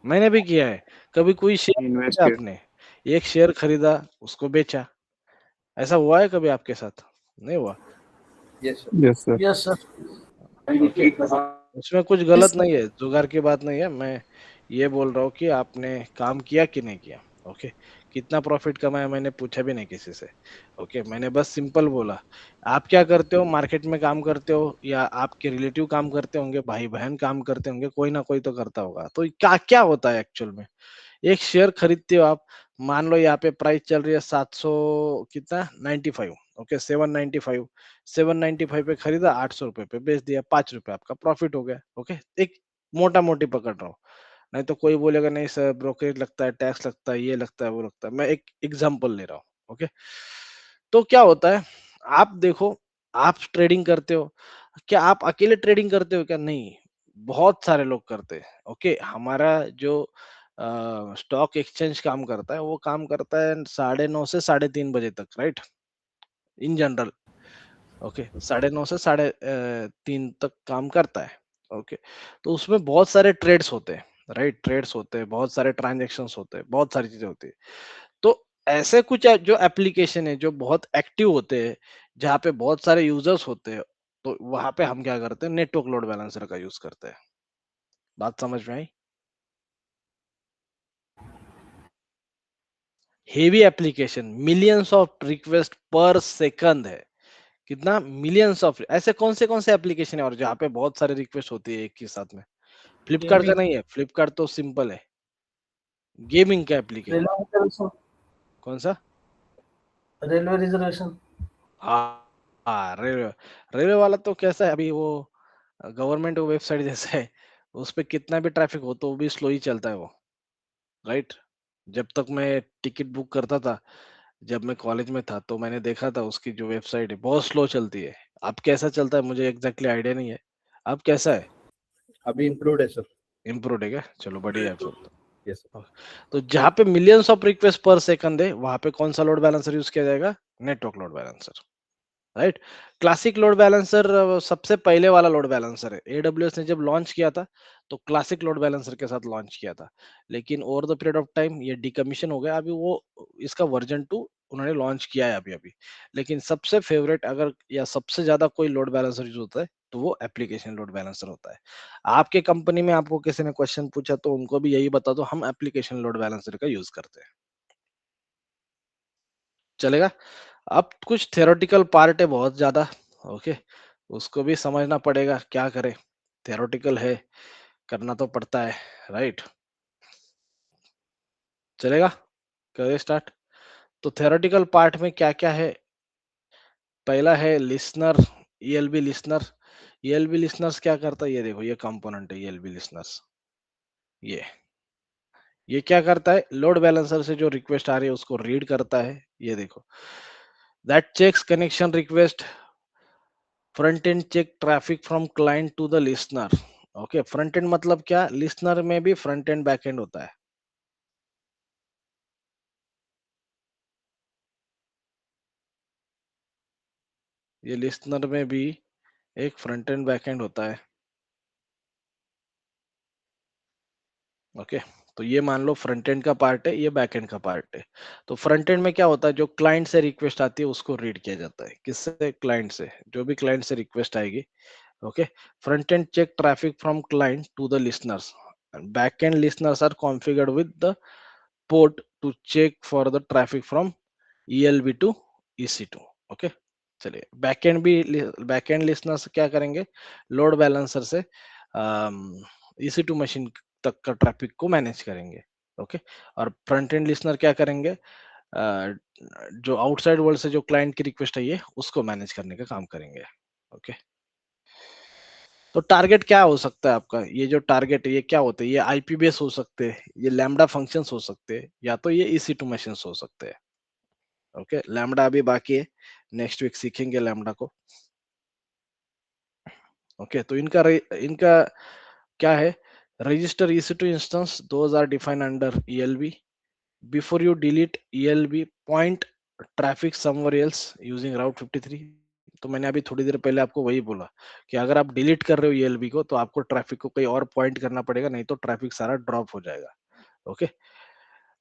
मैंने भी किया है। कभी कोई शेयर इन्वेस्ट खरीदा किया। आपने, एक शेयर खरीदा, उसको बेचा, ऐसा हुआ है कभी आपके साथ? नहीं हुआ? Yes sir. Yes sir. Yes sir. Okay, उसमें कुछ गलत नहीं है, जुगाड़ की बात नहीं है। मैं ये बोल रहा हूँ कि आपने काम किया कि नहीं किया। ओके, कितना प्रॉफिट कमाया मैंने पूछा भी नहीं किसी से। ओके, मैंने बस सिंपल बोला। आप क्या करते हो, मार्केट में काम करते हो या आपके रिलेटिव काम करते होंगे, भाई बहन काम करते होंगे, कोई ना कोई तो करता होगा। तो क्या क्या होता है एक्चुअल में, एक शेयर खरीदते हो आप, मान लो यहाँ पे प्राइस चल रही है 700 कितना 95। ओके, 795, 795 पे खरीदा, 800 रुपए पे बेच दिया, 5 रुपए आपका प्रॉफिट हो गया। ओके, एक मोटा मोटी पकड़ रहा हूँ। नहीं तो कोई बोलेगा नहीं सर ब्रोकरेज लगता है, टैक्स लगता है, ये लगता है, वो लगता है। मैं एक एग्जांपल ले रहा हूँ। ओके, तो क्या होता है, आप देखो, आप ट्रेडिंग करते हो, क्या आप अकेले ट्रेडिंग करते हो क्या? नहीं, बहुत सारे लोग करते हैं। ओके, हमारा जो स्टॉक एक्सचेंज काम करता है, वो काम करता है 9:30 से 3:30 बजे तक, राइट? इन जनरल ओके, 9:30 से 3:30 तक काम करता है। ओके, तो उसमें बहुत सारे ट्रेड्स होते हैं, राइट? ट्रेड्स होते हैं, बहुत सारे ट्रांजैक्शंस होते हैं, बहुत सारी चीजें होती है। तो ऐसे कुछ जो एप्लीकेशन है जो बहुत एक्टिव होते हैं, जहाँ पे बहुत सारे यूजर्स होते हैं, तो वहां पे हम क्या करते हैं, नेटवर्क लोड बैलेंसर का यूज करते हैं। बात समझ में आई? Heavy application, millions of request per second है। कितना? Millions of. ऐसे कौन से एप्लीकेशन है और जहाँ पे बहुत सारे रिक्वेस्ट होती है एक ही साथ में? फ्लिपकार्ट का नहीं है, फ्लिपकार्ट तो सिंपल है। गेमिंग का एप्लीकेशन कौन सा? Railway reservation. हाँ हाँ, रेलवे। रेलवे वाला तो कैसा है, अभी वो गवर्नमेंट वेबसाइट जैसा है, उस पे कितना भी ट्रैफिक हो तो वो भी स्लो ही चलता है वो, राइट? जब तक मैं टिकट बुक करता था, जब मैं कॉलेज में था, तो मैंने देखा था उसकी जो वेबसाइट है बहुत स्लो चलती है। अब कैसा चलता है मुझे एग्जैक्टली आइडिया नहीं है। अब कैसा है? अभी इम्प्रूव्ड है सर। इम्प्रूव है क्या? चलो बढ़िया है फिर तो। यस। तो जहाँ पे millions of request per second है, वहां पे कौन सा लोड बैलेंसर यूज किया जाएगा? Network load balancer, right? Classic load balancer सबसे पहले वाला लोड बैलेंसर है। एडब्ल्यूएस ने जब लॉन्च किया था, तो क्लासिक लोड बैलेंसर के साथ लॉन्च किया था, लेकिन over the period of time ये डिकमीशन हो गया। अभी वो इसका वर्जन 2 उन्होंने लॉन्च किया है अभी अभी। लेकिन सबसे फेवरेट अगर या सबसे ज्यादा कोई लोड बैलेंसर यूज होता है, तो वो एप्लीकेशन लोड बैलेंसर होता है। आपके कंपनी में आपको किसी ने क्वेश्चन पूछा तो उनको भी यही बता दो, हम एप्लीकेशन लोड बैलेंसर का यूज करते हैं। चलेगा? अब कुछ थ्योरेटिकल पार्ट है बहुत ज्यादा। ओके, उसको भी समझना पड़ेगा, क्या करें, थ्योरेटिकल है, करना तो पड़ता है, राइट? चलेगा? करें स्टार्ट। तो थ्योरेटिकल पार्ट में क्या क्या है? पहला है लिसनर, ईएलबी लिसनर। ईएलबी लिसनर्स क्या करता है? ये देखो, ये कंपोनेंट है ईएलबी लिसनर्स। ये क्या करता है? लोड बैलेंसर से जो रिक्वेस्ट आ रही है उसको रीड करता है। ये देखो, that checks connection request, front end check traffic from client to the listener. Okay, front end मतलब क्या? लिसनर में भी फ्रंट एंड बैक एंड होता है। ये लिसनर में भी एक फ्रंट एंड बैक एंड होता है। ओके, तो ये मान लो फ्रंट एंड का पार्ट है, ये बैक एंड का पार्ट है। तो फ्रंट एंड में क्या होता है? जो क्लाइंट से रिक्वेस्ट आती है उसको रीड किया जाता है। किससे? क्लाइंट से। जो भी क्लाइंट से रिक्वेस्ट आएगी। Okay, front and check traffic from client to the listeners, and back end listeners are configured with the port to check for the traffic from ELB to EC2। Okay, चलिए back and listeners क्या करेंगे? Load balancer से EC2 machine तक का traffic को manage करेंगे। Okay, और front end listener क्या करेंगे? जो आउटसाइड वर्ल्ड से जो क्लाइंट की रिक्वेस्ट है, ये उसको मैनेज करने का काम करेंगे। ओके, तो टारगेट क्या हो सकता है आपका? ये जो टारगेट है ये क्या होते हैं? ये आईपी बेस हो सकते हैं, ये लैम्डा फंक्शंस हो सकते हैं, या तो ये EC2 मशीन्स हो सकते हैं। ओके, लैम्डा अभी बाकी है, नेक्स्ट वीक सीखेंगे लैम्डा को। ओके, तो इनका क्या है? Register EC2 instance, those are defined under ELB. Before you delete ELB, point traffic somewhere else using route 53। तो मैंने अभी थोड़ी देर पहले आपको वही बोला कि अगर आप डिलीट कर रहे हो ELB को, तो आपको ट्रैफिक को कहीं और पॉइंट करना पड़ेगा, नहीं तो ट्रैफिक सारा ड्रॉप हो जाएगा। ओके,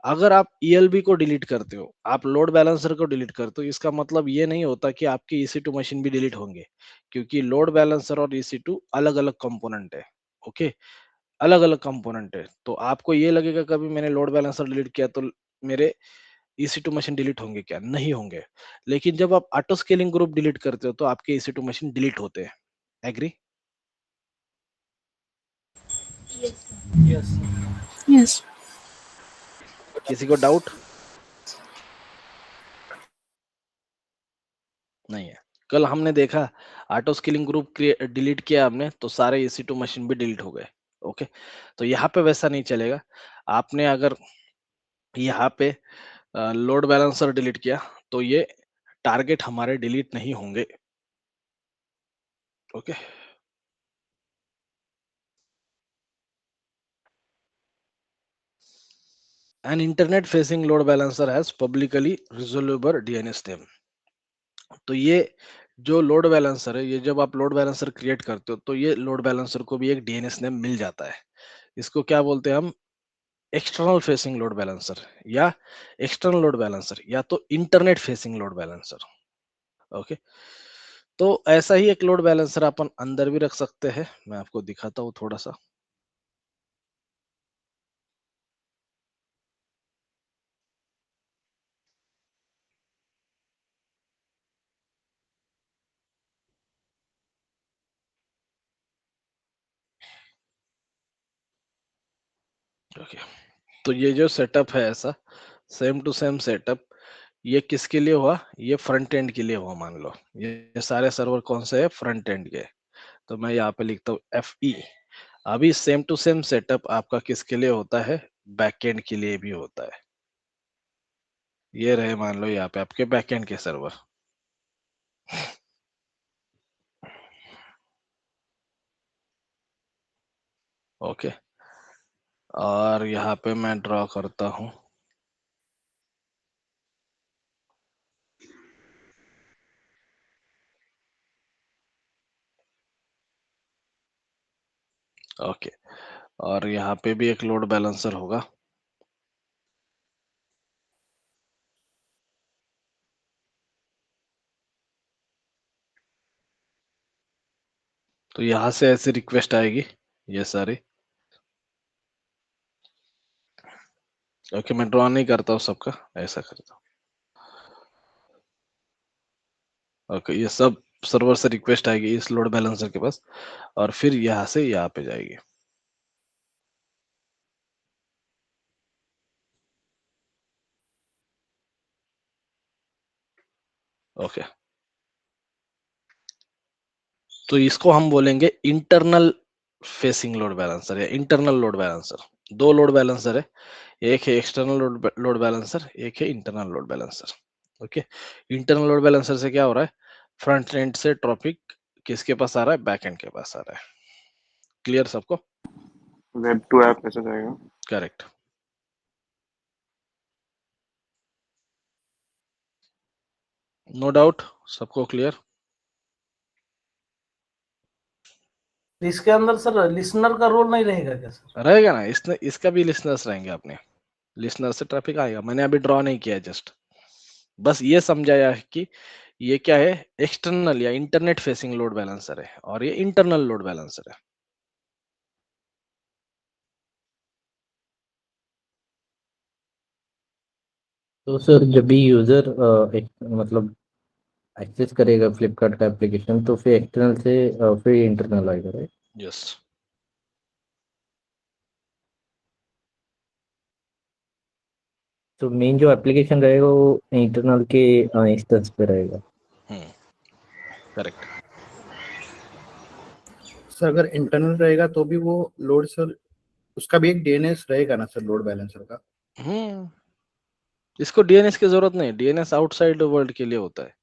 अगर आप ELB को डिलीट करते हो, आप लोड बैलेंसर को डिलीट करते हो, इसका मतलब ये नहीं होता कि आपकी EC2 मशीन भी डिलीट होंगे, क्योंकि लोड बैलेंसर और EC2 अलग अलग कंपोनेंट है। ओके, अलग अलग कंपोनेंट है। तो आपको ये लगेगा कभी मैंने लोड बैलेंसर डिलीट किया तो मेरे EC2 मशीन डिलीट होंगे क्या? नहीं होंगे। लेकिन जब आप ऑटो स्केलिंग ग्रुप डिलीट करते हो, तो आपके EC2 मशीन डिलीट होते हैं। एग्री? यस। Yes. किसी को डाउट? नहीं है। कल हमने देखा ऑटो स्केलिंग ग्रुप डिलीट किया हमने, तो सारे EC2 मशीन भी डिलीट हो गए। ओके, तो यहाँ पे वैसा नहीं चलेगा। आपने अगर यहाँ पे लोड बैलेंसर डिलीट किया, तो ये टारगेट हमारे डिलीट नहीं होंगे। Okay, an internet facing load balancer has publicly resolvable DNS name। तो ये जो लोड बैलेंसर है, ये जब आप लोड बैलेंसर क्रिएट करते हो तो ये लोड बैलेंसर को भी एक डीएनएस नेम मिल जाता है। इसको क्या बोलते हैं हम? एक्सटर्नल फेसिंग लोड बैलेंसर या एक्सटर्नल लोड बैलेंसर या तो internet facing load balancer. Okay, तो ऐसा ही एक लोड बैलेंसर अपन अंदर भी रख सकते हैं। मैं आपको दिखाता हूँ थोड़ा सा। ओके, तो ये जो सेटअप है ऐसा सेम टू सेम सेटअप, ये किसके लिए हुआ? ये फ्रंट एंड के लिए हुआ। मान लो ये सारे सर्वर कौन से है? फ्रंट एंड के। तो मैं यहाँ पे लिखता हूँ FE। अभी सेम टू सेम सेटअप आपका किसके लिए होता है? बैक एंड के लिए भी होता है। ये रहे मान लो यहाँ पे आपके बैक एंड के सर्वर। ओके, और यहाँ पे मैं ड्रॉ करता हूँ। ओके, और यहाँ पे भी एक लोड बैलेंसर होगा। तो यहाँ से ऐसी रिक्वेस्ट आएगी ये सारी। ओके, मैं ड्रॉ नहीं करता हूँ सबका, ऐसा करता हूँ। ओके, ये सब सर्वर से रिक्वेस्ट आएगी इस लोड बैलेंसर के पास, और फिर यहाँ से यहाँ पे जाएगी। ओके, तो इसको हम बोलेंगे इंटरनल फेसिंग लोड बैलेंसर या इंटरनल लोड बैलेंसर। दो लोड बैलेंसर है, एक है एक्सटर्नल लोड बैलेंसर, एक है internal load balancer. Okay, internal load balancer से क्या हो रहा है? फ्रंट एंड से ट्रॉफिक किसके पास आ रहा है? बैक एंड के पास आ रहा है। क्लियर सबको? वेब टू ऐप कैसे जाएगा? करेक्ट। नो डाउट, सबको क्लियर? इसके अंदर सर लिसनर का रोल नहीं रहेगा क्या सर? रहेगा ना, इसने इसका भी लिसनर्स रहेंगे अपने। लिसनर से ट्रैफिक आएगा। मैंने अभी ड्रॉ नहीं किया, जस्ट बस ये समझाया है कि ये क्या है? एक्सटर्नल या इंटरनेट फेसिंग लोड बैलेंसर है और ये इंटरनल लोड बैलेंसर है। तो सर जब भी यूजर मतलब एक्सेस करेगा फ्लिपकार्ट का एप्लीकेशन तो फिर एक्सटर्नल से फिर इंटरनल आएगा, राइट? यस। तो मेन जो एप्लीकेशन रहेगा वो इंटरनल के इंस्टेंस पे रहेगा। करेक्ट। सर अगर इंटरनल रहेगा तो भी वो लोड सर उसका भी एक डीएनएस रहेगा ना सर लोड बैलेंसर का? इसको डीएनएस की जरूरत नहीं, डीएनएस आउटसाइड वर्ल्ड के लिए होता है।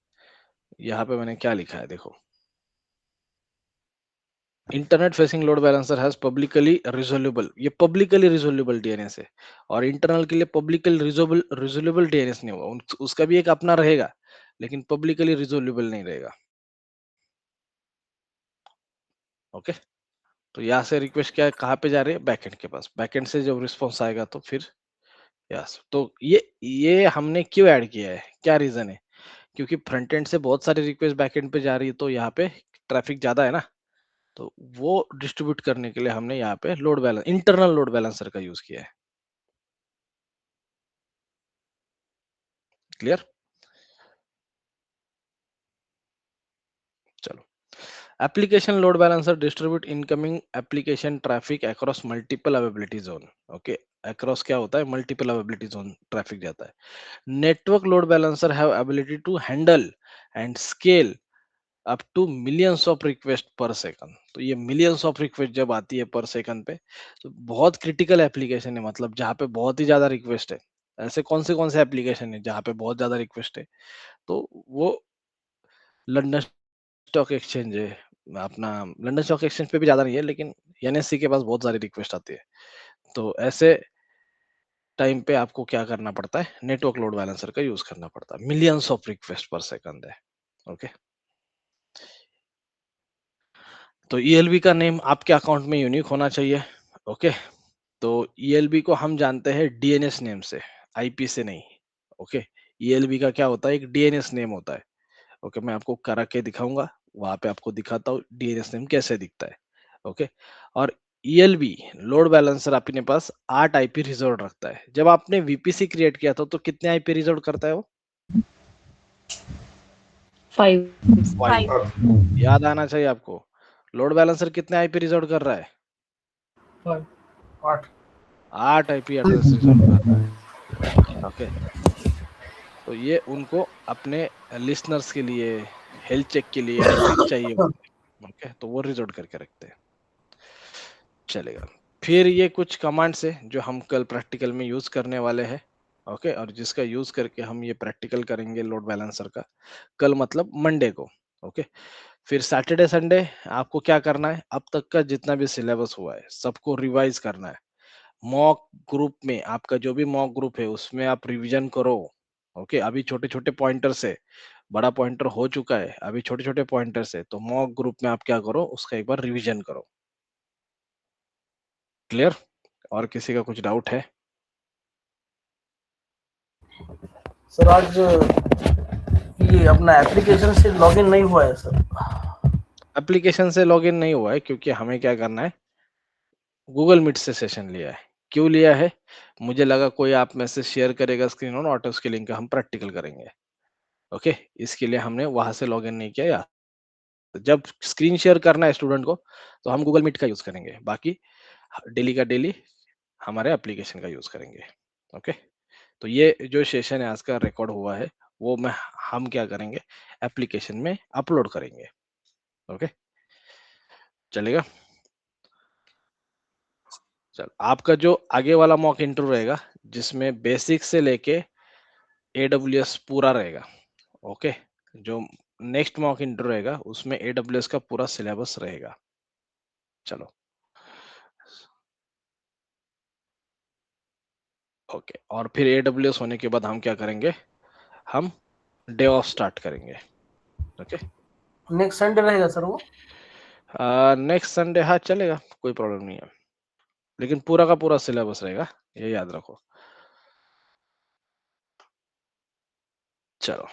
यहाँ पे मैंने क्या लिखा है देखो, internet facing load balancer has publicly resolvable, ये पब्लिकली रिजोल्यूबल डीएनएस है। और इंटरनल के लिए पब्लिकली रिजोल्यूबल डीएनएस नहीं होगा, उसका भी एक अपना रहेगा लेकिन पब्लिकली रिजोल्यूबल नहीं रहेगा। ओके, तो यहाँ से रिक्वेस्ट क्या कहाँ पे जा रही है? बैकएंड के पास। बैकएंड से जब रिस्पॉन्स आएगा तो फिर यस। तो ये हमने क्यों ऐड किया है? क्या रीजन है? क्योंकि फ्रंट एंड से बहुत सारी रिक्वेस्ट बैकएंड पे जा रही है तो यहाँ पे ट्रैफिक ज्यादा है ना, तो वो डिस्ट्रीब्यूट करने के लिए हमने यहाँ पे load balance internal load balancer का यूज किया है। क्लियर? चलो, application load balancer distribute incoming application traffic across multiple availability zone. Okay, across क्या होता है? मल्टीपल अवेबिलिटी जोन ट्रैफिक जाता है। Network load balancer have ability to handle and scale up to millions of request per second. तो ये millions of request जब आती है पर सेकंड पे तो बहुत क्रिटिकल एप्लीकेशन है, मतलब जहाँ पे बहुत ही ज्यादा रिक्वेस्ट है। ऐसे कौन से एप्लीकेशन है जहाँ पे बहुत ज्यादा रिक्वेस्ट है? तो वो लंदन स्टॉक एक्सचेंज है अपना। लंदन स्टॉक एक्सचेंज पे भी ज्यादा नहीं है लेकिन एनएससी के पास बहुत सारी रिक्वेस्ट आती है। तो ऐसे टाइम पे आपको क्या करना पड़ता है? नेटवर्क लोड बैलेंसर का यूज करना पड़ता है। Millions of request per second है। ओके, तो ELB का नेम आपके अकाउंट में यूनिक होना चाहिए। ओके, तो ELB को हम जानते हैं DNS नेम से, IP से नहीं। ओके, ELB का क्या होता है, एक DNS नेम होता है। ओके, मैं आपको करा के दिखाऊंगा, वहां पे आपको दिखाता हूँ DNS नेम कैसे दिखता है। ओके, और ELB लोड बैलेंसर अपने पास 8 IP रिजर्व रखता है। जब आपने VPC क्रिएट किया था तो कितने IP रिजर्व करता है वो? 5. याद आना चाहिए आपको। लोड बैलेंसर कितने आईपी रिजर्व कर रहा है? 8. 8 आईपी एड्रेस रिजर्व कर रहा है। ओके, तो ये उनको अपने लिसनर्स के लिए, हेल्थ चेक के लिए चाहिए होते हैं। ओके, तो वो रिजर्व करके रखते हैं। चलेगा। फिर ये कुछ कमांड्स है जो हम कल प्रैक्टिकल में यूज करने वाले हैं। ओके, और जिसका यूज करके हम ये प्रैक्टिकल करेंगे लोड बैलेंसर का, कल मतलब मंडे को। ओके, फिर सैटरडे संडे आपको क्या करना है, अब तक का जितना भी सिलेबस हुआ है सबको रिवाइज करना है। मॉक ग्रुप में, आपका जो भी मॉक ग्रुप है उसमें आप रिवीजन करो। ओके, अभी छोटे छोटे पॉइंटर से, बड़ा पॉइंटर हो चुका है, अभी छोटे छोटे पॉइंटर से, तो मॉक ग्रुप में आप क्या करो, उसका एक बार रिवीजन करो। क्लियर? और किसी का कुछ डाउट है? सर आज ये अपना एप्लीकेशन से लॉगिन नहीं हुआ है सर। एप्लीकेशन से लॉगिन नहीं हुआ है क्योंकि हमें क्या करना है, गूगल मीट से सेशन लिया है। क्यों लिया है? मुझे लगा कोई आप में से शेयर करेगा स्क्रीन ऑन, ऑटो स्केलिंग का हम प्रैक्टिकल करेंगे। ओके, इसके लिए हमने वहां से लॉगिन नहीं किया। या जब स्क्रीन शेयर करना है स्टूडेंट को तो हम गूगल मीट का यूज करेंगे, बाकी डेली का डेली हमारे एप्लीकेशन का यूज करेंगे। ओके, तो ये जो सेशन है आज का रिकॉर्ड हुआ है वो हम क्या करेंगे, एप्लीकेशन में अपलोड करेंगे। ओके, चलेगा? चल, आपका जो आगे वाला मॉक इंटरव्यू रहेगा जिसमें बेसिक से लेके AWS पूरा रहेगा। ओके, जो नेक्स्ट मॉक इंटरव्यू रहेगा उसमें AWS का पूरा सिलेबस रहेगा। चलो, ओके, और फिर AWS होने के बाद हम क्या करेंगे, हम DevOps स्टार्ट करेंगे। ओके, नेक्स्ट संडे रहेगा सर वो। नेक्स्ट संडे, हाँ चलेगा, कोई प्रॉब्लम नहीं है, लेकिन पूरा का पूरा सिलेबस रहेगा, ये याद रखो। चलो,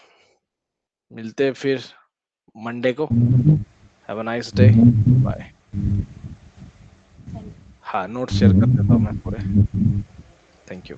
मिलते हैं फिर मंडे को। Have a nice day, bye. हाँ, नोट्स शेयर कर देता हूँ मैं पूरे। Thank you.